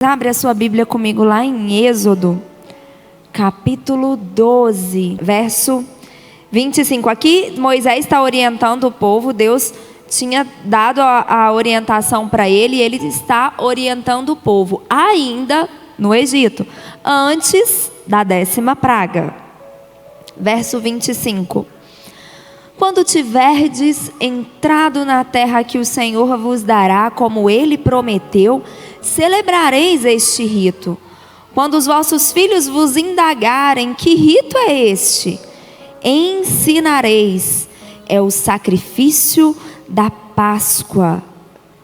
Abre a sua Bíblia comigo lá em Êxodo, capítulo 12, verso 25. Aqui Moisés está orientando o povo. Deus tinha dado a orientação para ele e ele está orientando o povo, ainda no Egito, antes da 10ª praga. Verso 25. Quando tiverdes entrado na terra que o Senhor vos dará, como Ele prometeu, celebrareis este rito. Quando os vossos filhos vos indagarem, que rito é este? Ensinareis, é o sacrifício da Páscoa.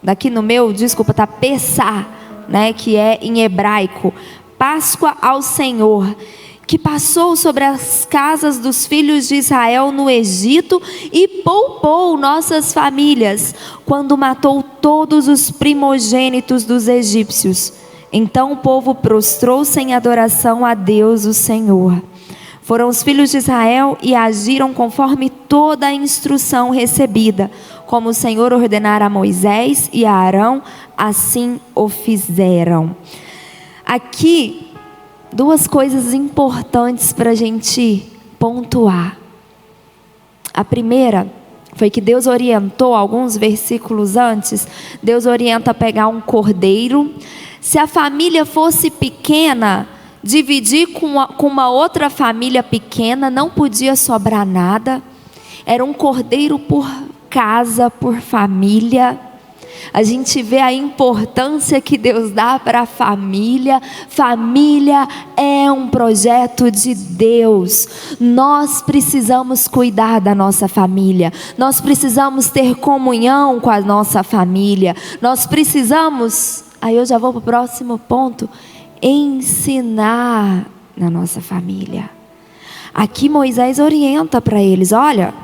Daqui no meu, tá Pessah, né, que é em hebraico, Páscoa ao Senhor, que passou sobre as casas dos filhos de Israel no Egito e poupou nossas famílias, quando matou todos os primogênitos dos egípcios. Então o povo prostrou-se em adoração a Deus, o Senhor. Foram os filhos de Israel e agiram conforme toda a instrução recebida, como o Senhor ordenara a Moisés e a Arão, assim o fizeram. Aqui, duas coisas importantes para a gente pontuar. A primeira foi que Deus orientou, alguns versículos antes, Deus orienta a pegar um cordeiro. Se a família fosse pequena, dividir com uma outra família pequena, não podia sobrar nada. Era um cordeiro por casa, por família. A gente vê a importância que Deus dá para a família. Família é um projeto de Deus. Nós precisamos cuidar da nossa família. Nós precisamos ter comunhão com a nossa família. Nós precisamos, aí eu já vou para o próximo ponto, ensinar na nossa família. Aqui Moisés orienta para eles: olha,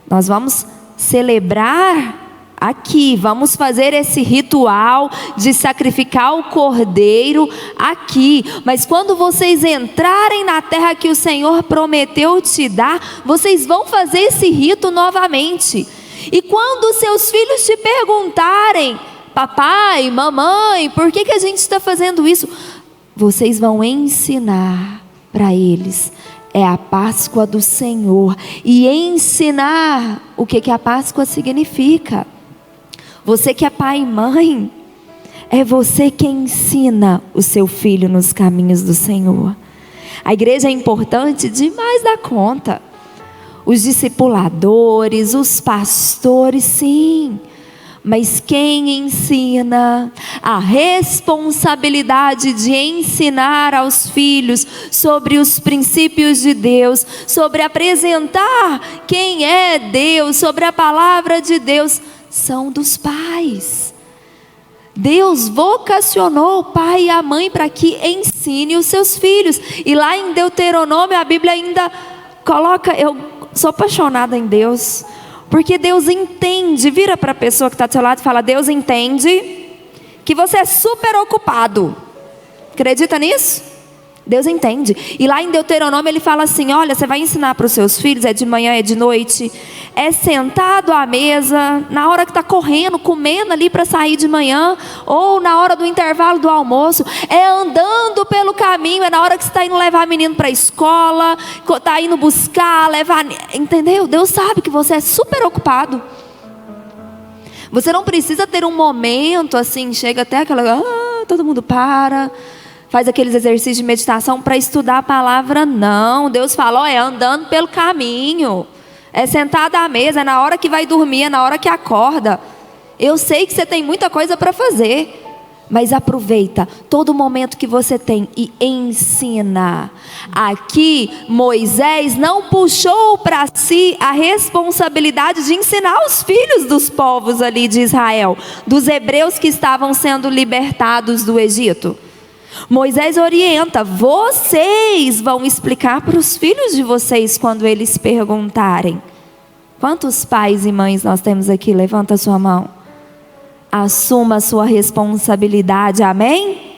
nós vamos celebrar aqui, vamos fazer esse ritual de sacrificar o cordeiro aqui, mas quando vocês entrarem na terra que o Senhor prometeu te dar, vocês vão fazer esse rito novamente. E quando seus filhos te perguntarem: papai, mamãe, por que a gente está fazendo isso? Vocês vão ensinar para eles. É a Páscoa do Senhor. E ensinar o que a Páscoa significa. Você que é pai e mãe, é você quem ensina o seu filho nos caminhos do Senhor. A igreja é importante demais da conta. Os discipuladores, os pastores, sim. Mas quem ensina, a responsabilidade de ensinar aos filhos sobre os princípios de Deus, sobre apresentar quem é Deus, sobre a palavra de Deus, são dos pais. Deus vocacionou o pai e a mãe para que ensine os seus filhos. E lá em Deuteronômio a Bíblia ainda coloca, eu sou apaixonada em Deus, porque Deus entende. Vira para a pessoa que está do seu lado e fala: Deus entende que você é super ocupado. Acredita nisso? Deus entende. E lá em Deuteronômio ele fala assim: olha, você vai ensinar para os seus filhos, é de manhã, é de noite, é sentado à mesa, na hora que está correndo, comendo ali para sair de manhã, ou na hora do intervalo do almoço, é andando pelo caminho, é na hora que você está indo levar menino para a escola, está indo buscar, levar, entendeu? Deus sabe que você é super ocupado. Você não precisa ter um momento assim, chega até aquela, todo mundo para, faz aqueles exercícios de meditação para estudar a palavra. Não, Deus falou, é andando pelo caminho, é sentado à mesa, é na hora que vai dormir, é na hora que acorda. Eu sei que você tem muita coisa para fazer, mas aproveita todo momento que você tem e ensina. Aqui Moisés não puxou para si a responsabilidade de ensinar os filhos dos povos ali de Israel, dos hebreus que estavam sendo libertados do Egito. Moisés orienta: vocês vão explicar para os filhos de vocês quando eles perguntarem. Quantos pais e mães nós temos aqui? Levanta a sua mão. Assuma a sua responsabilidade, amém?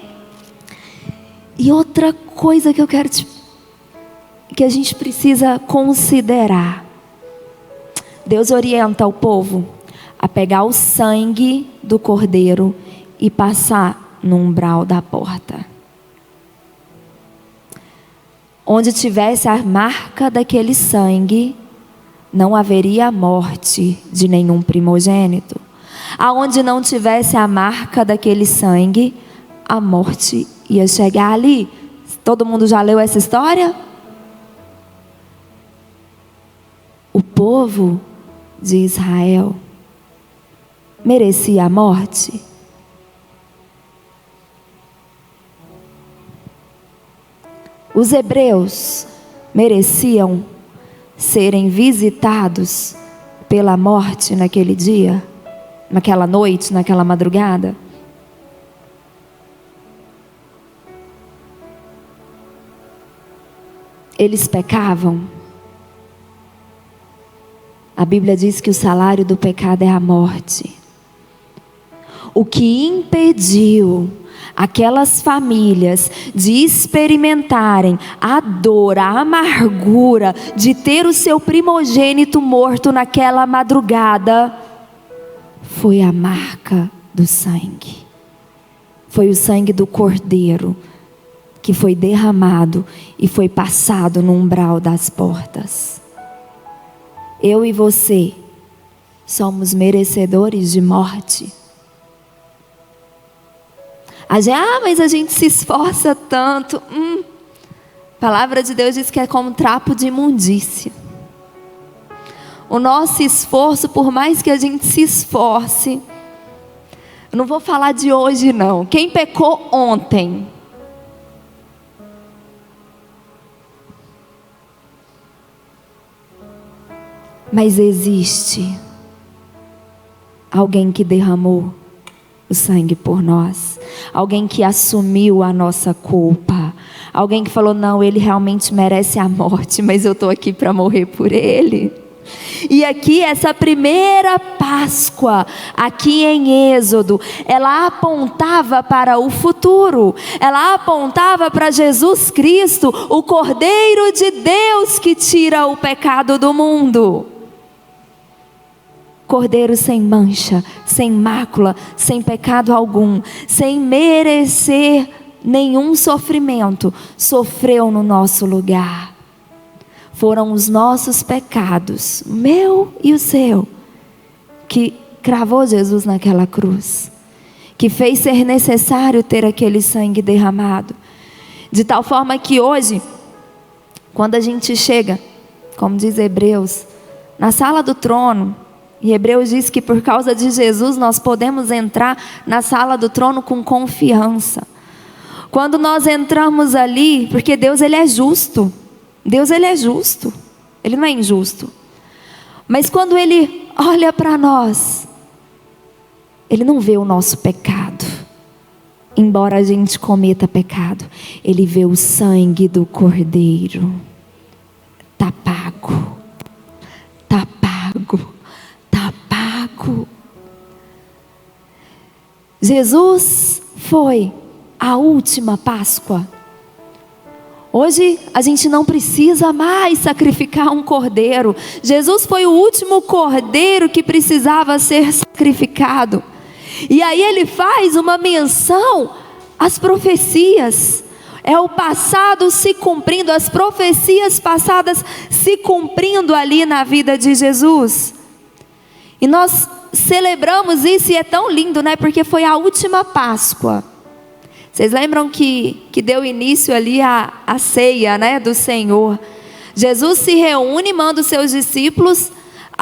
E outra coisa que eu quero que a gente precisa considerar: Deus orienta o povo a pegar o sangue do cordeiro e passar no umbral da porta. Onde tivesse a marca daquele sangue, não haveria morte de nenhum primogênito. Aonde não tivesse a marca daquele sangue, a morte ia chegar ali. Todo mundo já leu essa história? O povo de Israel merecia a morte? Os hebreus mereciam serem visitados pela morte naquele dia, naquela noite, naquela madrugada? Eles pecavam. A Bíblia diz que o salário do pecado é a morte. O que impediu aquelas famílias de experimentarem a dor, a amargura de ter o seu primogênito morto naquela madrugada, foi a marca do sangue. Foi o sangue do cordeiro que foi derramado e foi passado no umbral das portas. Eu e você somos merecedores de morte. Mas a gente se esforça tanto. A palavra de Deus diz que é como trapo de imundícia. O nosso esforço, por mais que a gente se esforce, eu não vou falar de hoje não. Quem pecou ontem? Mas existe alguém que derramou o sangue por nós, alguém que assumiu a nossa culpa, alguém que falou, não, ele realmente merece a morte, mas eu estou aqui para morrer por ele. E aqui essa primeira Páscoa, aqui em Êxodo, ela apontava para o futuro, ela apontava para Jesus Cristo, o Cordeiro de Deus que tira o pecado do mundo. Cordeiro sem mancha, sem mácula, sem pecado algum, sem merecer nenhum sofrimento, sofreu no nosso lugar. Foram os nossos pecados, o meu e o seu, que cravou Jesus naquela cruz, que fez ser necessário ter aquele sangue derramado. De tal forma que hoje, quando a gente chega, como diz Hebreus, na sala do trono, e Hebreus diz que por causa de Jesus nós podemos entrar na sala do trono com confiança. Quando nós entramos ali, porque Deus ele é justo. Deus ele é justo. Ele não é injusto. Mas quando ele olha para nós, ele não vê o nosso pecado. Embora a gente cometa pecado, ele vê o sangue do Cordeiro. Tá pago. Tá pago. Jesus foi a última Páscoa. Hoje a gente não precisa mais sacrificar um cordeiro. Jesus foi o último cordeiro que precisava ser sacrificado. E aí ele faz uma menção às profecias. É o passado se cumprindo, as profecias passadas se cumprindo ali na vida de Jesus. E nós celebramos isso e é tão lindo, né? Porque foi a última Páscoa. Vocês lembram que deu início ali a ceia, né, do Senhor? Jesus se reúne, manda os seus discípulos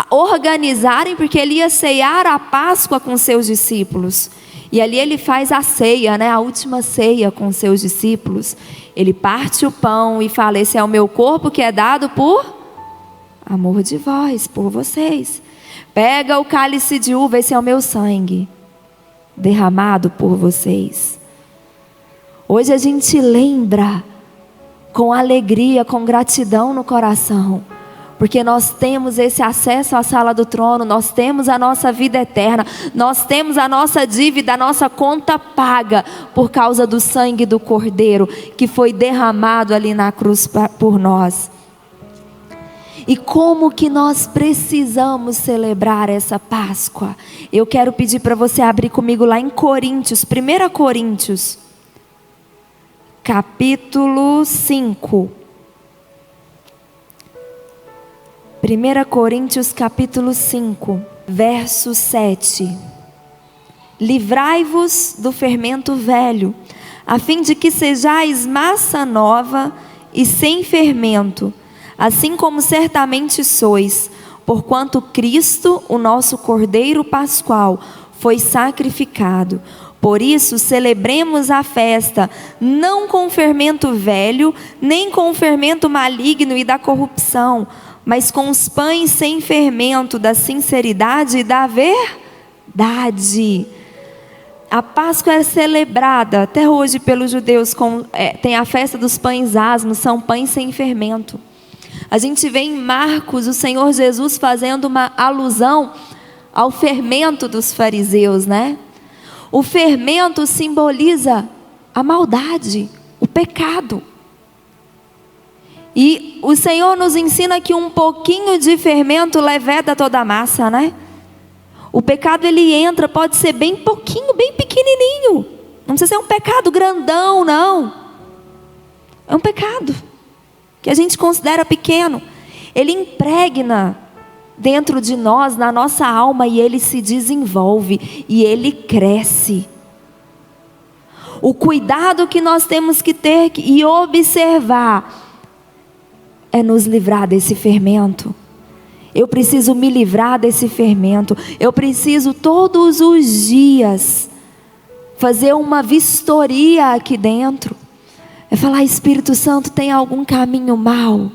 organizarem, porque ele ia ceiar a Páscoa com seus discípulos. E ali ele faz a ceia, né, a última ceia com seus discípulos. Ele parte o pão e fala, esse é o meu corpo que é dado por amor de vós, por vocês. Pega o cálice de uva, esse é o meu sangue, derramado por vocês. Hoje a gente lembra com alegria, com gratidão no coração, porque nós temos esse acesso à sala do trono, nós temos a nossa vida eterna, nós temos a nossa dívida, a nossa conta paga, por causa do sangue do Cordeiro, que foi derramado ali na cruz por nós. E como que nós precisamos celebrar essa Páscoa? Eu quero pedir para você abrir comigo lá em Coríntios, 1 Coríntios, capítulo 5. 1 Coríntios capítulo 5, verso 7. Livrai-vos do fermento velho, a fim de que sejais massa nova e sem fermento, assim como certamente sois, porquanto Cristo, o nosso Cordeiro Pascual, foi sacrificado. Por isso celebremos a festa, não com fermento velho, nem com fermento maligno e da corrupção, mas com os pães sem fermento, da sinceridade e da verdade. A Páscoa é celebrada até hoje pelos judeus, tem a festa dos pães asmos, são pães sem fermento. A gente vê em Marcos o Senhor Jesus fazendo uma alusão ao fermento dos fariseus, né? O fermento simboliza a maldade, o pecado. E o Senhor nos ensina que um pouquinho de fermento leveda toda a massa, né? O pecado ele entra, pode ser bem pouquinho, bem pequenininho. Não precisa ser um pecado grandão, não. É um pecado que a gente considera pequeno. Ele impregna dentro de nós, na nossa alma, e ele se desenvolve, e ele cresce. O cuidado que nós temos que ter e observar é nos livrar desse fermento. Eu preciso me livrar desse fermento. Eu preciso todos os dias fazer uma vistoria aqui dentro. É falar: Espírito Santo, tem algum caminho mau?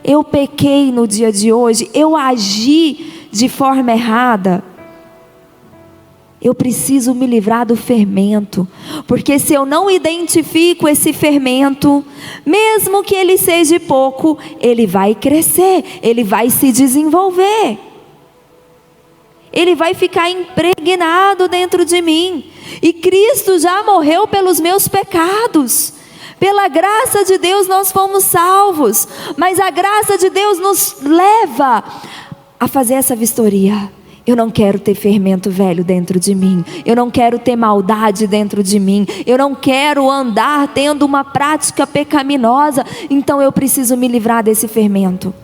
Eu pequei no dia de hoje, eu agi de forma errada. Eu preciso me livrar do fermento, porque se eu não identifico esse fermento, mesmo que ele seja pouco, ele vai crescer, ele vai se desenvolver, ele vai ficar impregnado dentro de mim. E Cristo já morreu pelos meus pecados. Pela graça de Deus nós fomos salvos, mas a graça de Deus nos leva a fazer essa vistoria. Eu não quero ter fermento velho dentro de mim. Eu não quero ter maldade dentro de mim. Eu não quero andar tendo uma prática pecaminosa. Então eu preciso me livrar desse fermento.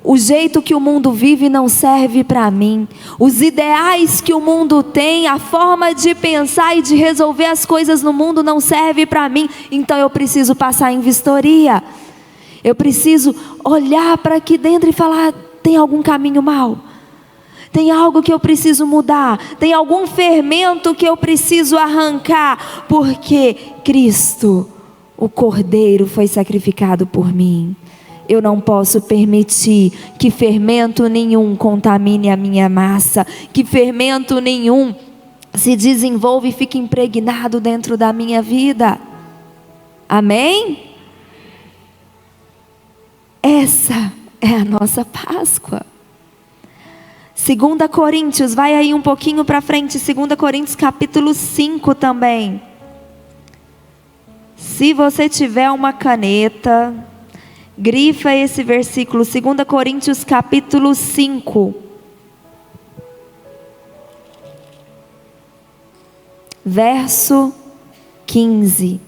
O jeito que o mundo vive não serve para mim. Os ideais que o mundo tem, a forma de pensar e de resolver as coisas no mundo não serve para mim. Então eu preciso passar em vistoria. Eu preciso olhar para aqui dentro e falar: tem algum caminho mau? Tem algo que eu preciso mudar? Tem algum fermento que eu preciso arrancar? Porque Cristo, o Cordeiro, foi sacrificado por mim. Eu não posso permitir que fermento nenhum contamine a minha massa, que fermento nenhum se desenvolva e fique impregnado dentro da minha vida. Amém? Essa é a nossa Páscoa. 2 Coríntios, vai aí um pouquinho para frente, 2 Coríntios capítulo 5 também. Se você tiver uma caneta, grifa esse versículo, 2 Coríntios capítulo 5. Verso 15.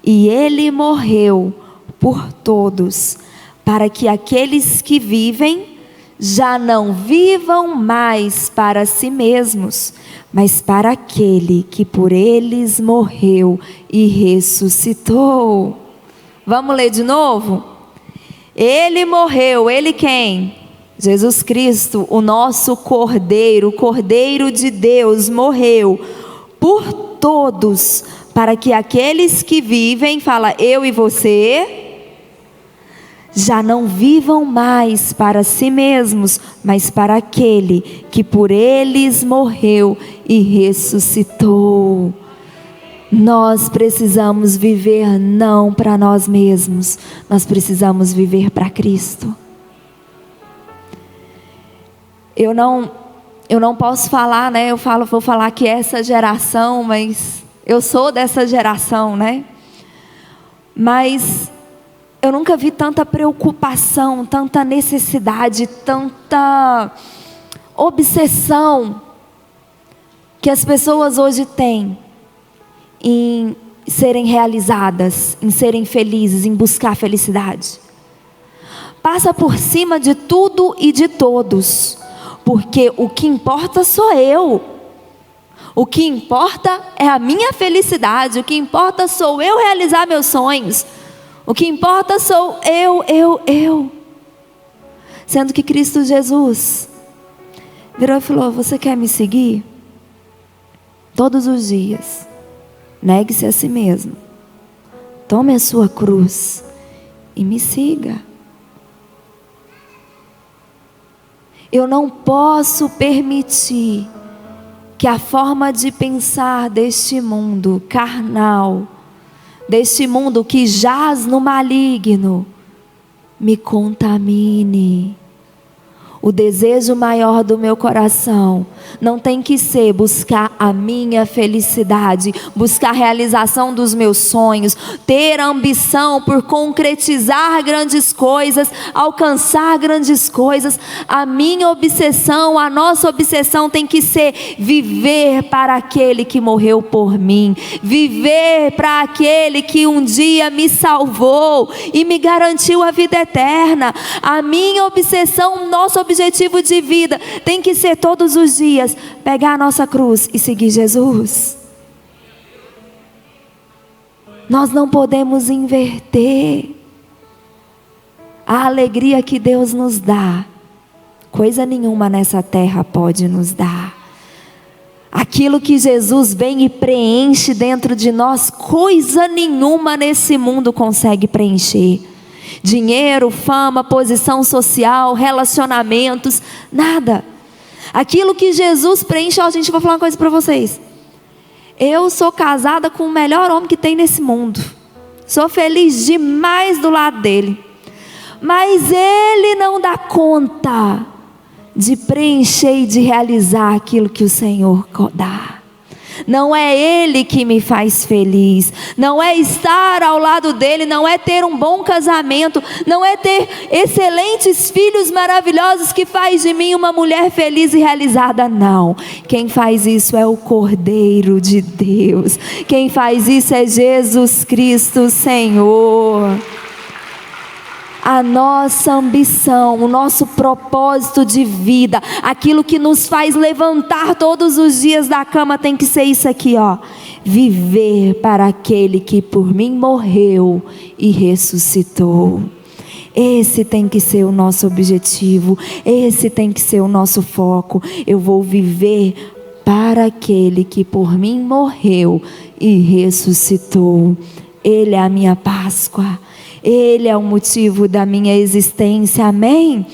E ele morreu por todos, para que aqueles que vivem já não vivam mais para si mesmos, mas para aquele que por eles morreu e ressuscitou. Vamos ler de novo? Ele morreu, ele quem? Jesus Cristo, o nosso Cordeiro, o Cordeiro de Deus, morreu por todos, para que aqueles que vivem, fala eu e você, já não vivam mais para si mesmos, mas para aquele que por eles morreu e ressuscitou. Nós precisamos viver não para nós mesmos, nós precisamos viver para Cristo. Eu não posso falar, né? Vou falar que essa geração, mas eu sou dessa geração, né? Mas Eu nunca vi tanta preocupação, tanta necessidade, tanta obsessão que as pessoas hoje têm em serem realizadas, em serem felizes, em buscar felicidade. Passa por cima de tudo e de todos, porque o que importa sou eu. O que importa é a minha felicidade, o que importa sou eu realizar meus sonhos. O que importa sou eu. Sendo que Cristo Jesus virou e falou: você quer me seguir? Todos os dias, negue-se a si mesmo, tome a sua cruz e me siga. Eu não posso permitir que a forma de pensar deste mundo carnal, deste mundo que jaz no maligno, me contamine. O desejo maior do meu coração não tem que ser buscar a minha felicidade, buscar a realização dos meus sonhos, ter ambição por concretizar grandes coisas, alcançar grandes coisas. A minha obsessão, a nossa obsessão tem que ser viver para aquele que morreu por mim, viver para aquele que um dia me salvou e me garantiu a vida eterna. A minha obsessão, nosso objetivo de vida tem que ser todos os dias pegar a nossa cruz e seguir Jesus. Nós não podemos inverter. A alegria que Deus nos dá, coisa nenhuma nessa terra pode nos dar. Aquilo que Jesus vem e preenche dentro de nós, coisa nenhuma nesse mundo consegue preencher. Dinheiro, fama, posição social, relacionamentos, nada. Aquilo que Jesus preenche. Ó, gente, vou falar uma coisa para vocês. Eu sou casada com o melhor homem que tem nesse mundo. Sou feliz demais do lado dele. Mas ele não dá conta de preencher e de realizar aquilo que o Senhor dá. Não é Ele que me faz feliz, não é estar ao lado dEle, não é ter um bom casamento, não é ter excelentes filhos maravilhosos que faz de mim uma mulher feliz e realizada, não. Quem faz isso é o Cordeiro de Deus, quem faz isso é Jesus Cristo Senhor. A nossa ambição, o nosso propósito de vida, aquilo que nos faz levantar todos os dias da cama tem que ser isso aqui, ó: viver para aquele que por mim morreu e ressuscitou. Esse tem que ser o nosso objetivo, esse tem que ser o nosso foco. Eu vou viver para aquele que por mim morreu e ressuscitou. Ele é a minha Páscoa. Ele é o motivo da minha existência, amém?